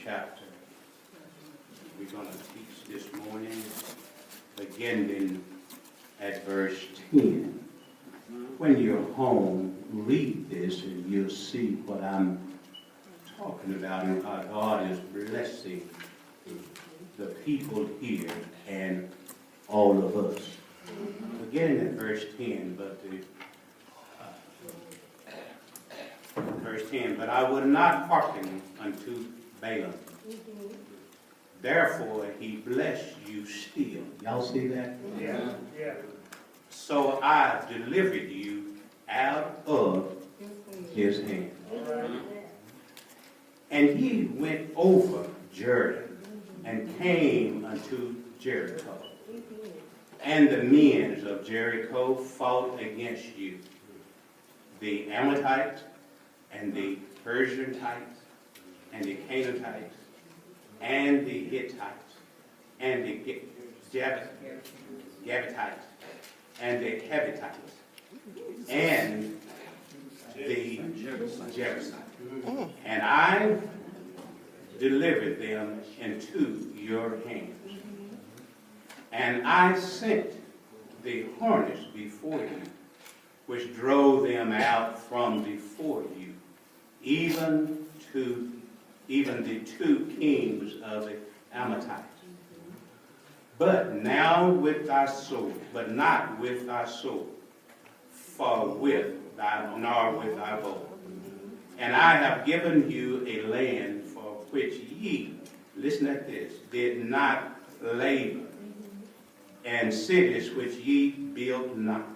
chapter. We're going to teach this morning, beginning at verse 10. When you're home, read this and you'll see what I'm talking about and how God is blessing the people here and all of us. Beginning at verse 10, verse 10, but I would not hearken unto Balaam. Therefore he blessed you still. Y'all see that? Yeah. Yeah. So I delivered you out of his hand. And ye went over Jordan and came unto Jericho. And the men of Jericho fought against you, the Amalekites, and the Persianites, and the Canaanites, and the Hittites, and the Gabatites, and the Hevites, and the Jebusites. And I delivered them into your hands. And I sent the hornets before you, which drove them out from before you, even the two kings of the Amalekites. But now with thy sword, but not with thy sword, nor with thy bow. And I have given you a land for which ye, listen at this, did not labor, and cities which ye built not,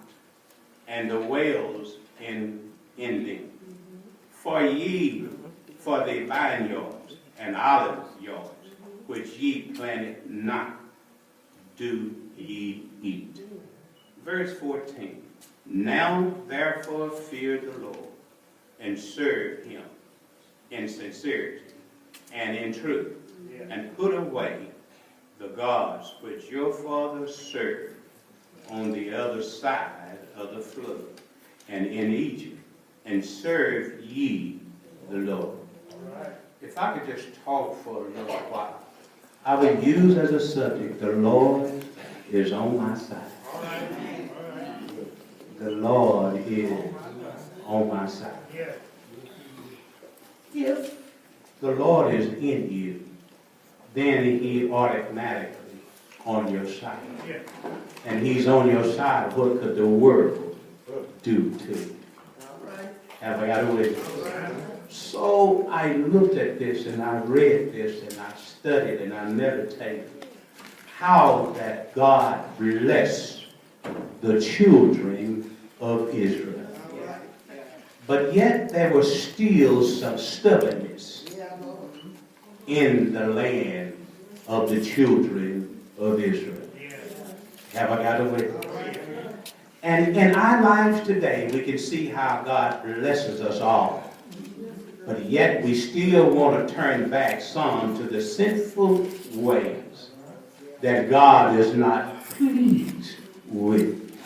and the wells in them. For the vineyards and olive yards, which ye planted not, do ye eat. Verse 14. Now therefore fear the Lord, and serve him in sincerity and in truth, and put away the gods which your fathers served on the other side of the flood and in Egypt, and serve ye the Lord. If I could just talk for a little while, I would use as a subject, the Lord is on my side. The Lord is on my side. If the Lord is in you, then he automatically on your side. And he's on your side, what could the world do to you? Have I got a witness? So I looked at this and I read this and I studied and I meditated how that God blessed the children of Israel. But yet there was still some stubbornness in the land of the children of Israel. Have I got a witness? And in our lives today, we can see how God blesses us all. But yet we still want to turn back some to the sinful ways that God is not pleased with.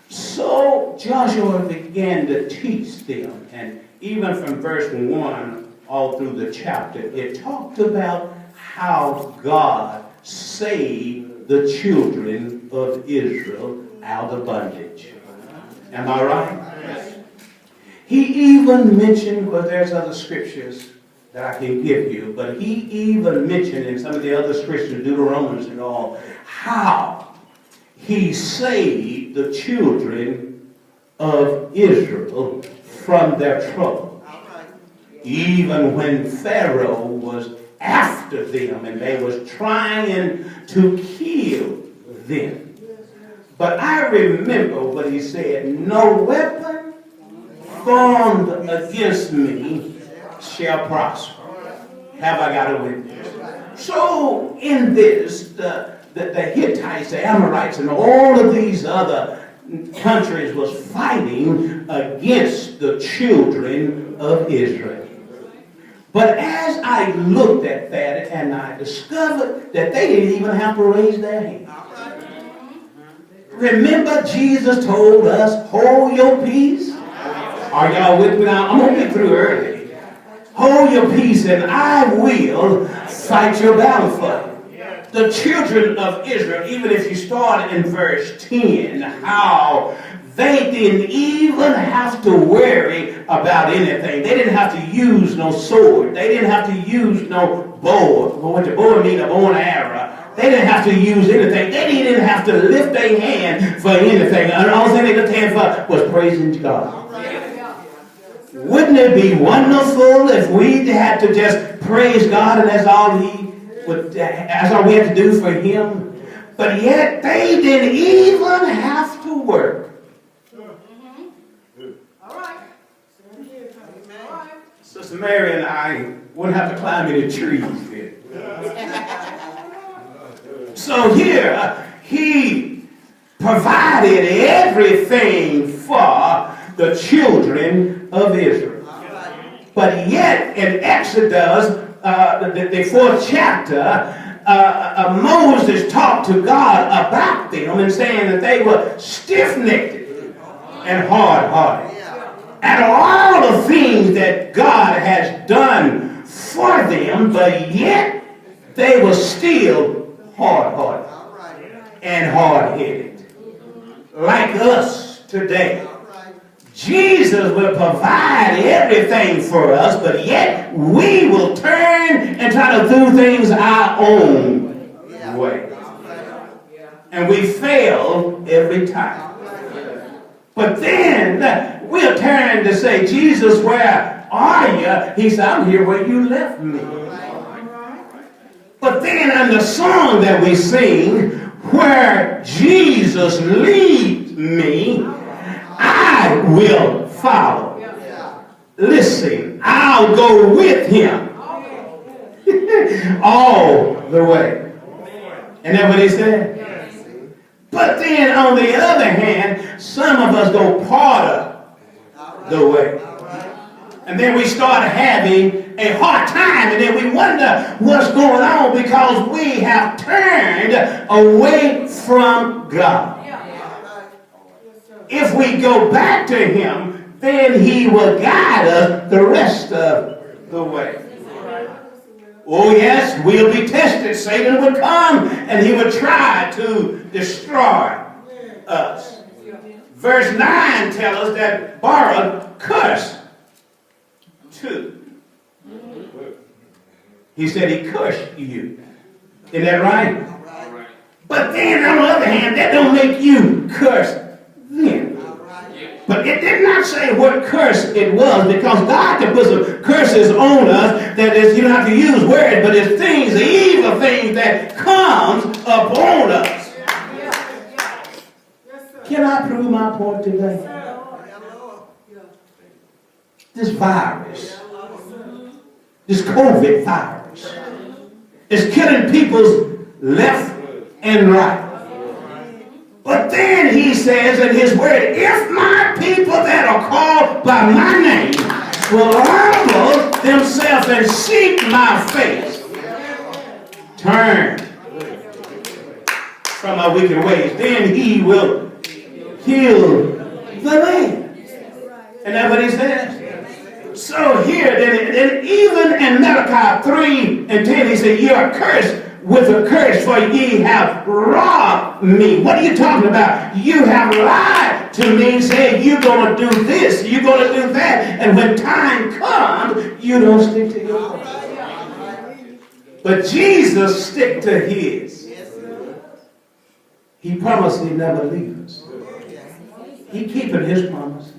So Joshua began to teach them, and even from verse 1 all through the chapter, it talked about how God saved the children of Israel out of bondage. Am I right? Yes. He even mentioned, well, there's other scriptures that I can give you, but he even mentioned in some of the other scriptures, Deuteronomy and all, how he saved the children of Israel from their trouble. Even when Pharaoh was after them and they was trying to kill them. But I remember what he said, no weapon formed against me shall prosper. Have I got a witness? So in this, the Hittites, the Amorites, and all of these other countries was fighting against the children of Israel. But as I looked at that and I discovered that they didn't even have to raise their hand. Remember Jesus told us, hold your peace. Are y'all with me now? I'm going to get through early. Hold your peace and I will fight your battle for you. The children of Israel, even if you start in verse 10, how they didn't even have to worry about anything. They didn't have to use no sword. They didn't have to use no bow. What the bow mean, a bow and arrow. They didn't have to use anything. They didn't even have to lift their hand for anything. And all they lifted their hand for was praising God. Wouldn't it be wonderful if we had to just praise God and that's all we had to do for Him? But yet they didn't even have to work. All right. Sister Mary and I wouldn't have to climb any trees then. So here, He provided everything for the children of Israel. But yet, in Exodus, the 4th chapter, Moses talked to God about them and saying that they were stiff-necked and hard-hearted. And all the things that God has done for them, but yet they were still hard-hearted and hard-headed. Like us today. Jesus will provide everything for us, but yet we will turn and try to do things our own way. And we fail every time. But then we'll turn to say, Jesus, where are you? He said, I'm here where you left me. But then in the song that we sing, where Jesus leads me, I will follow. Listen, I'll go with Him all the way. Isn't that what he said? But then on the other hand, some of us go part of the way. And then we start having a hard time, and then we wonder what's going on because we have turned away from God. If we go back to Him, then He will guide us the rest of the way. Oh yes, we'll be tested. Satan would come and he would try to destroy us. Verse 9 tells us that Barak cursed too. He said he cursed you. Isn't that right? But then on the other hand, that don't make you curse them. But it did not say what curse it was, because God can put some curses on us that is, you don't have to use words, but it's things, the evil things that comes upon us. Can I prove my point today? This virus, this COVID virus, is killing people's left and right. But then He says in His word, if my people that are called by my name will humble themselves and seek my face, turn from our wicked ways, then He will heal the land. And that's what He says. So here, then even in Malachi 3:10, He said, you are cursed with a curse, for ye have robbed me. What are you talking about? You have lied to me, saying you're going to do this, you're going to do that, and when time comes, you don't stick to your word. But Jesus stick to His. He promised He'd never leave us. He keeping His promise.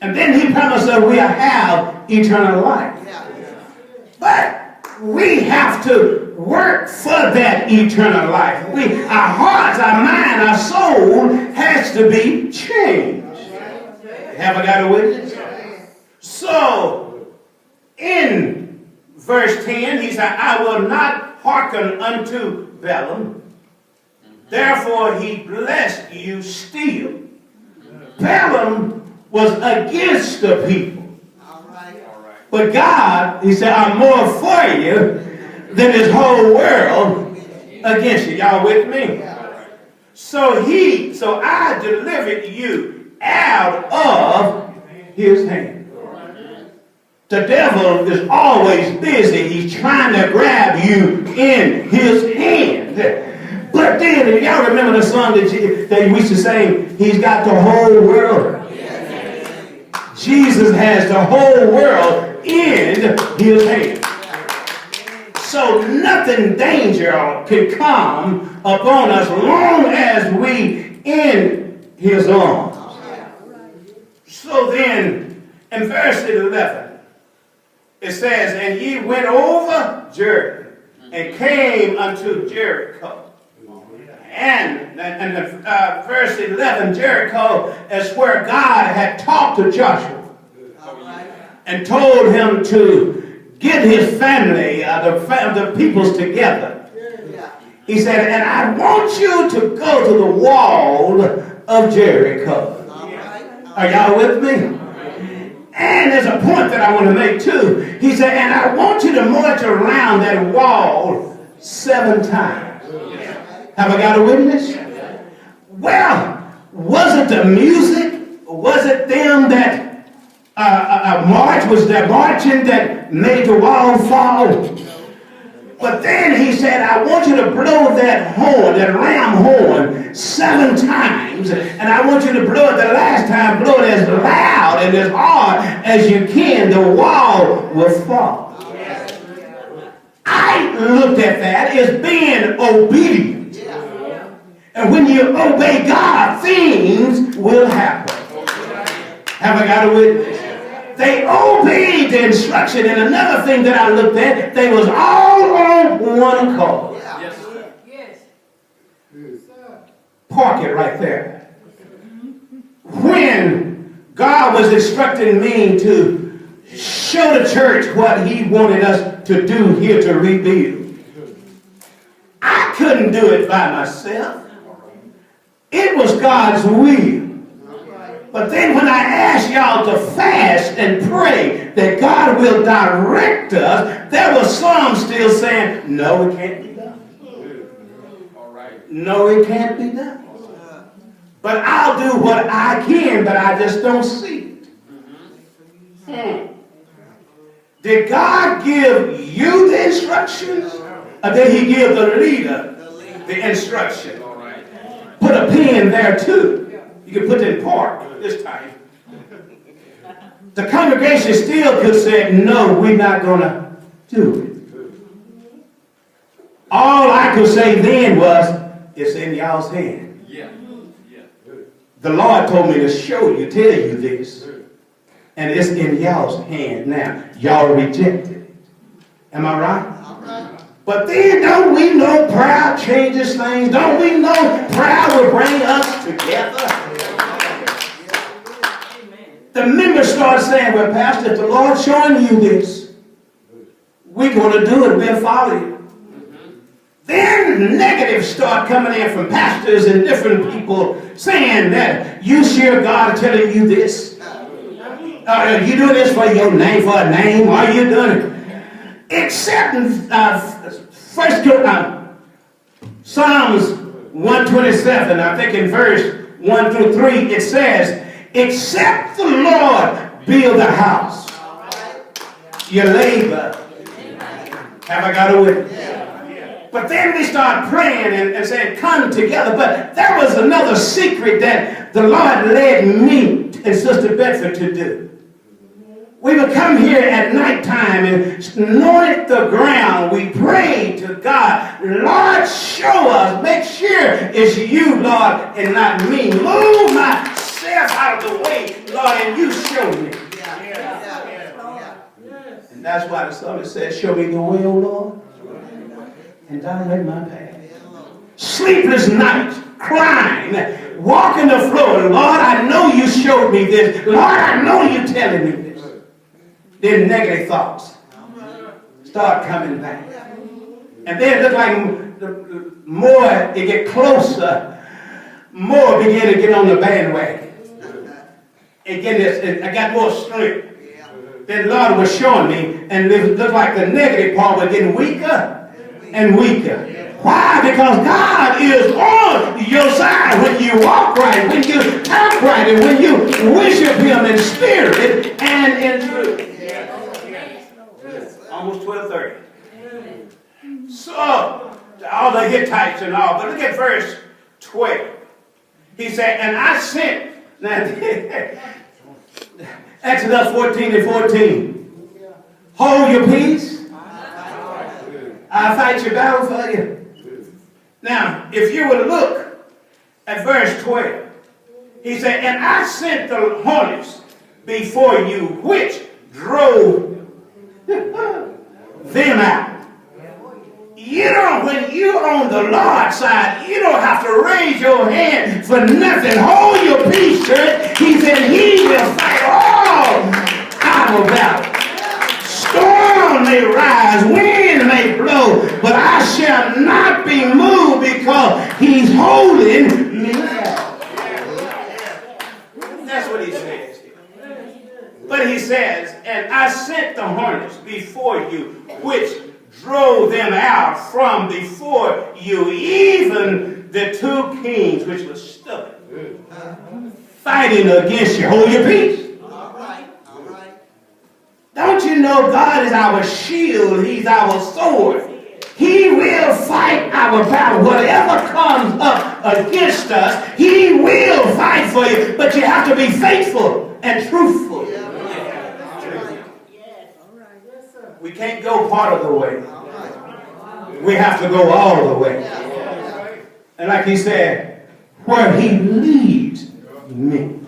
And then He promised that we'll have eternal life. But we have to work for that eternal life. Our hearts, our mind, our soul has to be changed. Have I got a witness? So, in verse 10, He said, I will not hearken unto Balaam. Therefore, he blessed you still. Balaam was against the people. But God, He said, I'm more for you than this whole world against you. Y'all with me? So I delivered you out of His hand. The devil is always busy. He's trying to grab you in his hand. But then, if y'all remember the song that we used to sing, he's got the whole world. Jesus has the whole world in his hand. So nothing danger can come upon us long as we in his arms. So then, in verse 11, it says, and ye went over Jordan and came unto Jericho. And verse 11, Jericho is where God had talked to Joshua and told him to get his family, the peoples together. He said, and I want you to go to the wall of Jericho. Are y'all with me? And there's a point that I want to make too. He said, and I want you to march around that wall 7 times. Have I got a witness? Well, was it the music? Was it them that was that marching that made the wall fall? But then he said, I want you to blow that horn, that ram horn, 7 times. And I want you to blow it the last time, blow it as loud and as hard as you can. The wall will fall. I looked at that as being obedient. And when you obey God, things will happen. Have I got a witness? They obeyed the instruction. And another thing that I looked at, they was all on one accord. Yes. Park it right there. When God was instructing me to show the church what he wanted us to do here to rebuild, I couldn't do it by myself. It was God's will. But then when I asked y'all to fast and pray that God will direct us, there was some still saying, no, it can't be done. No, it can't be done. But I'll do what I can, but I just don't see it. Did God give you the instructions? Or did he give the leader the instruction? Put a pin there too. You can put it in park this time. The congregation still could say, no, we're not going to do it. All I could say then was, it's in y'all's hand. The Lord told me to show you, tell you this. And it's in y'all's hand now. Y'all rejected it. Am I right? But then don't we know prayer changes things? Don't we know prayer will bring us together? The members start saying, well, Pastor, if the Lord's showing you this, we're going to do it. We'll follow you. Then negatives start coming in from pastors and different people saying that you sure God is telling you this. You do this for your name, for a name. Are you doing it? Except in Psalms 127, I think in verse 1 through 3, it says, except the Lord build a house, you labor. Have I got a witness? But then we start praying and saying, come together. But there was another secret that the Lord led me and Sister Bedford to do. We would come here at nighttime and anoint the ground. We pray to God. Lord, show us. Make sure it's you, Lord, and not me. Move myself out of the way, Lord, and you show me. And that's why the psalmist says, show me the way, O Lord, and direct my path. Sleepless nights, crying, walking the floor. Lord, I know you showed me this. Lord, I know you're telling me this. Then negative thoughts start coming back. And then it looks like the more it get closer, more begin to get on the bandwagon. I got more strength. Then the Lord was showing me, and it looked like the negative part was getting weaker and weaker. Why? Because God is on your side when you walk right, when you talk right, and when you worship him in spirit and in truth. almost 12:30. So, all the Hittites and all. But look at verse 12. He said, and I sent, now, Exodus 14:14. Hold your peace. I'll fight your battle for you. Now, if you would look at verse 12, he said, and I sent the hornets before you, which drove them out. You know, when you're on the Lord's side, you don't have to raise your hand for nothing. Hold your peace, church. He said he will fight all our battle. Storm may rise, wind may blow, but I shall not be moved because he's holding me out. That's what he says here. But he says, and I sent the hornets before you, which drove them out from before you, even the two kings which were stubborn, fighting against you. Hold your peace. All right. Don't you know God is our shield? He's our sword. He will fight our battle. Whatever comes up against us, he will fight for you. But you have to be faithful and truthful. We can't go part of the way. We have to go all the way. And like he said, where he leads me,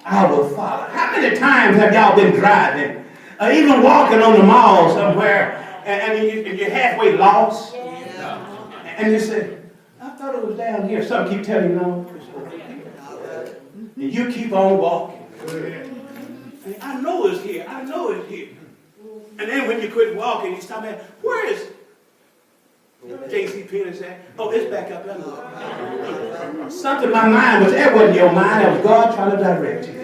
I will follow. How many times have y'all been driving, or even walking on the mall somewhere, and you're halfway lost? And you say, I thought it was down here. Some keep telling you, no, it's over here. And you keep on walking. And I know it's here. I know it's here. And then when you quit walking, you stop at, where is J.C. Penney said, oh, it's back up there. Something in my mind was, that wasn't your mind, that was God trying to direct you.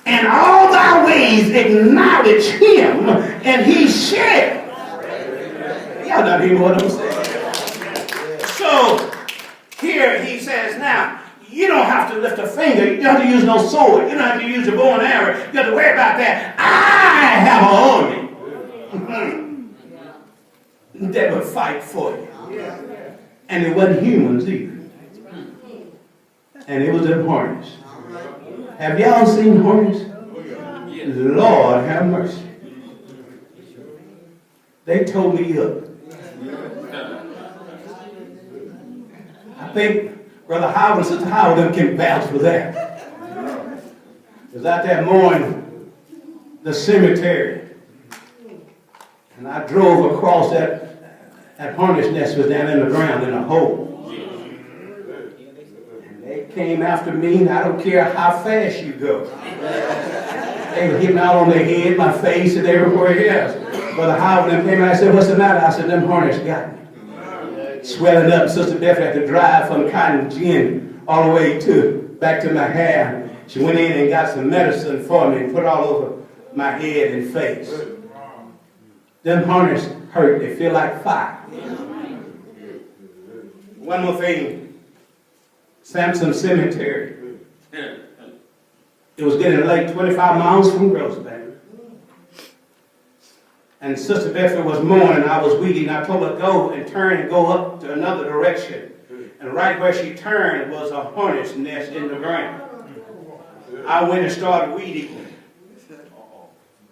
And all thy ways acknowledge him, and he shall. Y'all not hearing what I'm saying? So, here he says, now, you don't have to lift a finger. You don't have to use no sword. You don't have to use a bow and arrow. You don't have to worry about that. I have an army that will fight for you. And it wasn't humans either. And it was them hornets. Have y'all seen hornets? Lord have mercy. They tore me up. I think Brother Howard and Sister Howard them can vouch for that. I was out there mowing the cemetery. And I drove across that hornet's nest was down in the ground in a hole. And they came after me, and I don't care how fast you go. They were hitting out on their head, my face, and everywhere else. Brother Howard and them came and I said, what's the matter? I said, them hornets got me. Swelling up. Sister Bedford had to drive from cotton gin all the way back to my hair. She went in and got some medicine for me and put it all over my head and face. Them hornets hurt. They feel like fire. One more thing. Samson Cemetery. It was getting late, 25 miles from GROESBECK. And Sister Bedford was mowing, and I was weeding. I told her to go and turn and go up to another direction. And right where she turned was a hornet's nest in the ground. I went and started weeding.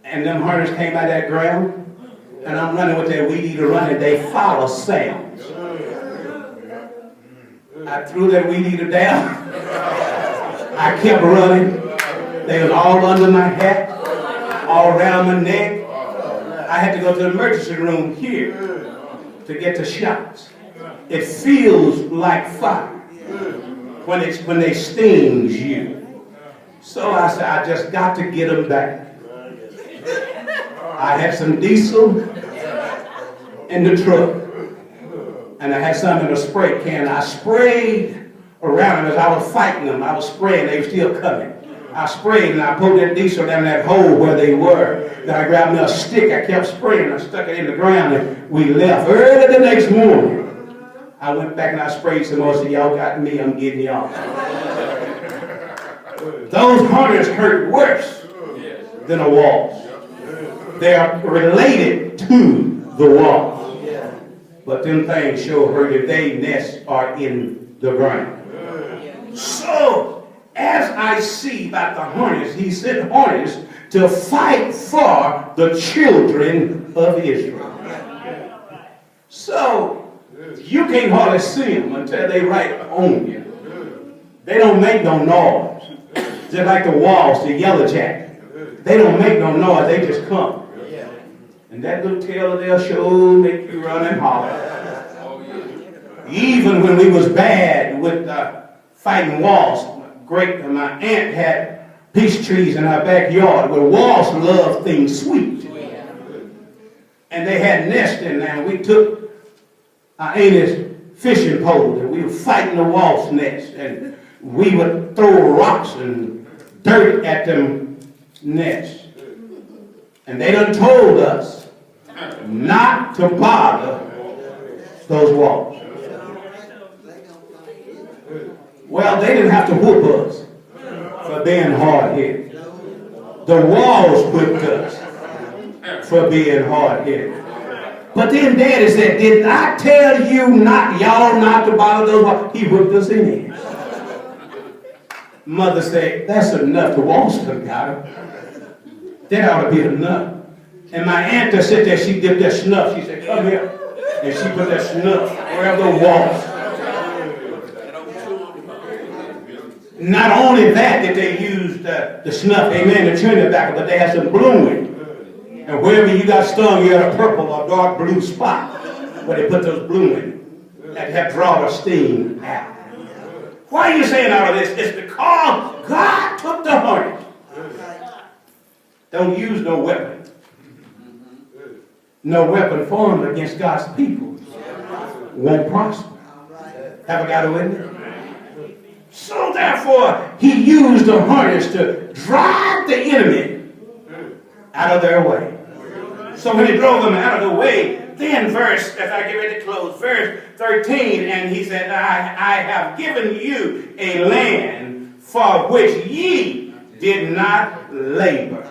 And them hornets came out of that ground. And I'm running with that weed eater running. They follow sounds. I threw that weed eater down. I kept running. They was all under my hat, all around my neck. I had to go to the emergency room here to get the shots. It feels like fire when they stings you. So I said, I just got to get them back. I had some diesel in the truck, and I had some in a spray can. I sprayed around them as I was fighting them. I was spraying, they were still coming. I sprayed and I pulled that diesel down that hole where they were. Then I grabbed me a stick, I kept spraying, I stuck it in the ground, and we left. Early the next morning, I went back and I sprayed some more. I said, y'all got me, I'm getting y'all. Those hornets hurt worse than a wasp. They are related to the walls. But them things show her that they nests are in the ground. So, as I see about the hornets, he sent hornets to fight for the children of Israel. So, you can't hardly see them until they right on you. They don't make no noise. Just like the walls, the yellow jacket. They don't make no noise, they just come. And that little tail of theirs sure make you run and holler. Even when we was bad with fighting walls, my aunt had peach trees in her backyard where walls love things sweet. And they had nests in there, and we took our aunt's fishing pole and we were fighting the wasp nest, and we would throw rocks and dirt at them nests. And they done told us not to bother those walls. Well, they didn't have to whoop us for being hard-headed. The walls whipped us for being hard-headed. But then Daddy said, did I tell you y'all not to bother those walls? He whipped us in. Mother said, that's enough. The walls could have got her. That ought to be enough. And my aunt just sat there, she dipped that snuff. She said, come here. And she put that snuff where the walls. Not only that did they use the snuff, amen, to turn it back, but they had some blue in it. And wherever you got stung, you had a purple or dark blue spot where they put those blue in that have drawn the sting out. Why are you saying all of this? It's because God took the hornet. Don't use no weapon. No weapon formed against God's people won't prosper. Have I got a witness? So therefore, he used the hornets to drive the enemy out of their way. So when he drove them out of the way, then as I get ready to close, verse 13, and he said, I have given you a land for which ye did not labor.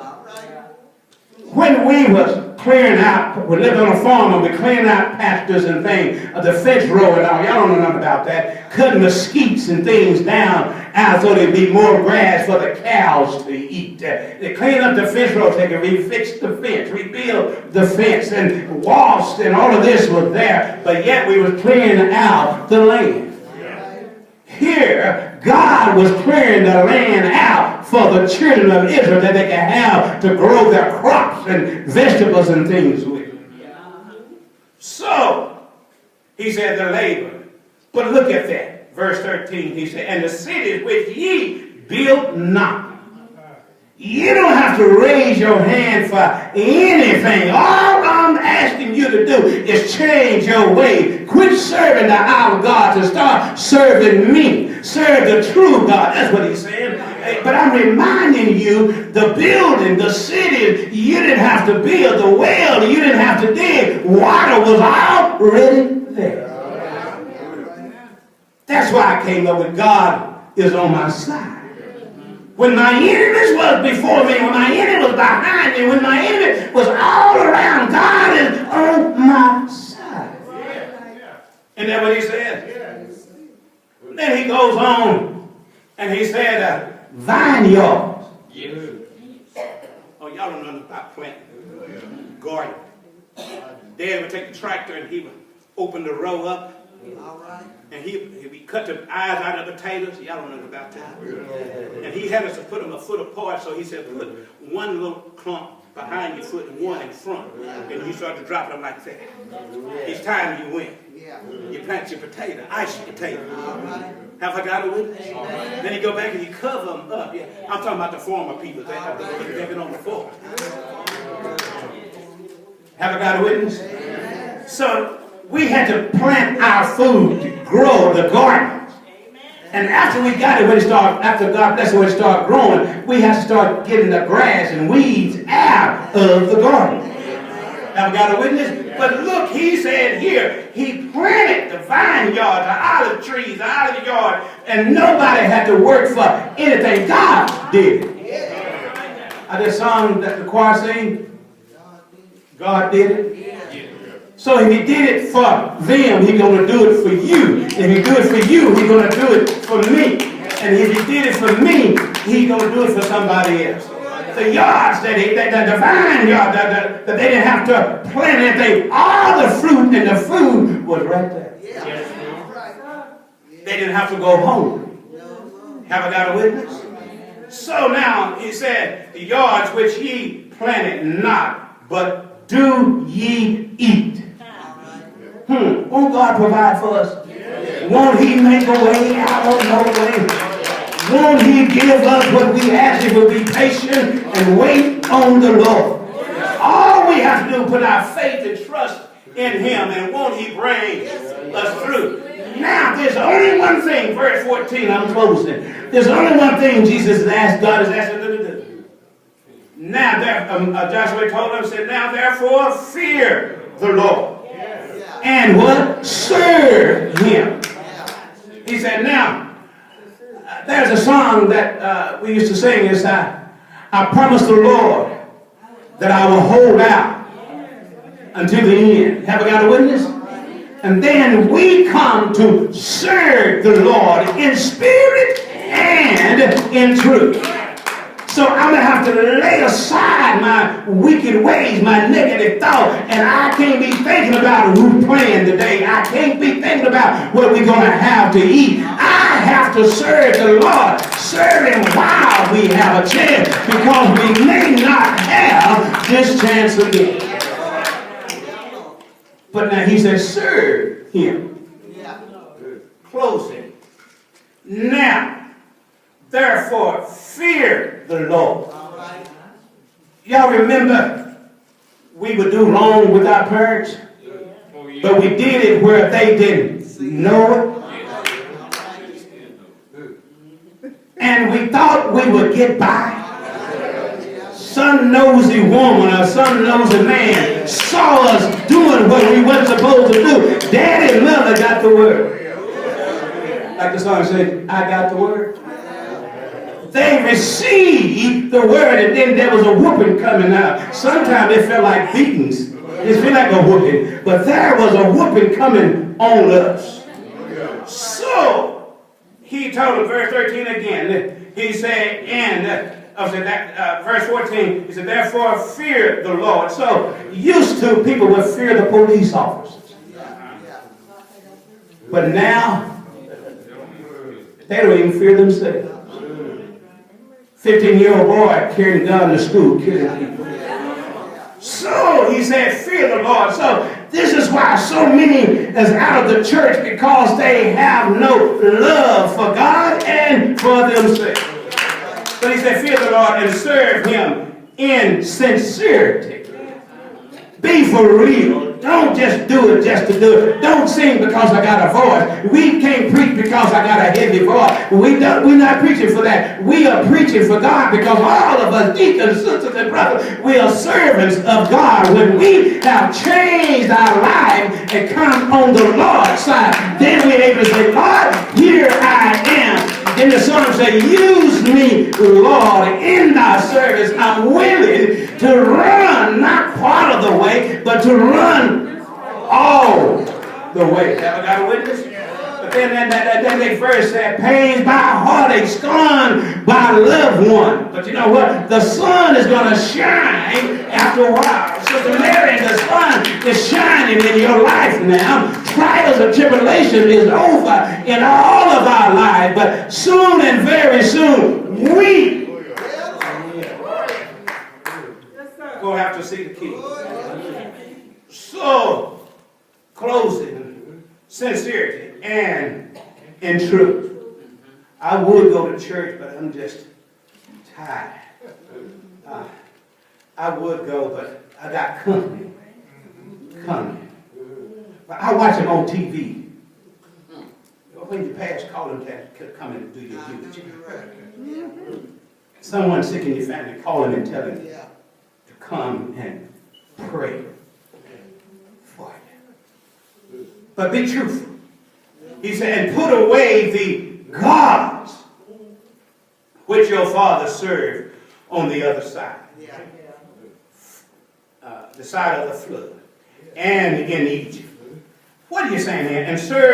When we was clearing out, we lived on a farm and we clearing out pastures and things, the fence row and all, y'all don't know nothing about that, cutting mesquites and things down out so there'd be more grass for the cows to eat. They clean up the fence row, they could refix the fence, rebuild the fence, and wasps and all of this was there, but yet we was clearing out the land. Here, God was clearing the land out for the children of Israel that they could have to grow their crops and vegetables and things with. So, he said the labor. But look at that. Verse 13, he said, and the cities which ye built not. You don't have to raise your hand for anything. All I'm asking you to do is change your way. Quit serving the our God to start serving me. Serve the true God. That's what he's saying. But I'm reminding you, the building, the city, you didn't have to build. The well, you didn't have to dig. Water was already there. That's why I came up with God is on my side. When my enemies was before me, when my enemy was behind me, when my enemy was all around, God is on my side. Isn't that what he said? Then he goes on and he said, vineyards. Oh, y'all don't know nothing about planting. Garden. Dad would take the tractor and he would open the row up. And he cut the eyes out of the potatoes. Y'all don't know about that. And he had us to put them a foot apart, so he said, put one little clump behind your foot and one in front. And you start to drop them like that. Each time you win, you plant your potato, ice your potato. Have I got a witness? Then you go back and you cover them up. Yeah. I'm talking about the former people that have been on the floor. Have I got a witness? So, we had to plant our food to grow the garden. And after we got it, after God blessed it, when it started growing, we had to start getting the grass and weeds out of the garden. Have we got a witness? But look, he said here, he planted the vineyard, the olive trees, the olive yard, and nobody had to work for anything. God did it. I just sung that the choir sing. God did it. So if he did it for them, he's going to do it for you. If he do it for you, he's going to do it for me. And if he did it for me, he's going to do it for somebody else. The yards, the vine yard, that they didn't have to plant anything. All the fruit and the food was right there. They didn't have to go hungry. Have I got a witness? So now, he said, the yards which ye planted not, but do ye eat. Won't God provide for us? Won't he make a way out of no way? Won't he give us what we ask if we'll be patient and wait on the Lord? All we have to do is put our faith and trust in him, and won't he bring us through? Now, there's only one thing, verse 14, I'm closing. There's only one thing Jesus has asked, God has asked him to do. Now, Joshua told him, said, now therefore fear the Lord. And what? Serve him. He said, now, there's a song that we used to sing. Is I promise the Lord that I will hold out until the end. Have I got a witness? And then we come to serve the Lord in spirit and in truth. So I'm going to have to lay aside my wicked ways, my negative thoughts, and I can't be thinking about who's playing today. I can't be thinking about what we're going to have to eat. I have to serve the Lord. Serve him while we have a chance, because we may not have this chance again. But now he says, serve him. Closing. Now, therefore, fear the Lord. Y'all remember we would do wrong with our parents, but we did it where they didn't know it. And we thought we would get by. Some nosy woman or some nosy man saw us doing what we weren't supposed to do. Daddy and mother got the word. Like the song said, I got the word. They received the word, and then there was a whooping coming out. Sometimes it felt like beatings. It felt like a whooping. But there was a whooping coming on us. So, he told him, verse 13 again, he said, verse 14, he said, therefore fear the Lord. So, used to, people would fear the police officers. But now, they don't even fear themselves. 15-year-old boy carrying a gun to school, killing people. So, he said, fear the Lord. So, this is why so many is out of the church, because they have no love for God and for themselves. So he said, fear the Lord and serve him in sincerity. Be for real. Don't just do it just to do it. Don't sing because I got a voice. We can't preach because I got a heavy voice. We're not preaching for that. We are preaching for God, because all of us, deacons, sisters, and brothers, we are servants of God. When we have changed our life and come on the Lord's side, then we're able to say, Lord, here I am. Then the song says, use me, Lord, in thy service. I'm willing to run, not part of the way, but to run all the way. Have I got a witness? But then that next verse said, pains by heartache, scorned by loved one. But you know what? The sun is going to shine after a while. Sister Mary, the sun is shining in your life now. Trials and tribulation is over in all of our lives. But soon and very soon, we will have to see the King. So, closing, sincerity and in truth. I would go to church, but I'm just tired. I would go, but I got company. But I watch him on TV. When you pass, call him to come in and do your eulogy. Someone sick in your family, call him and tell him to come and pray for you. But be truthful. He said, and put away the gods which your father served on the other side. the side of the flood and in Egypt. What are you saying here? And sir,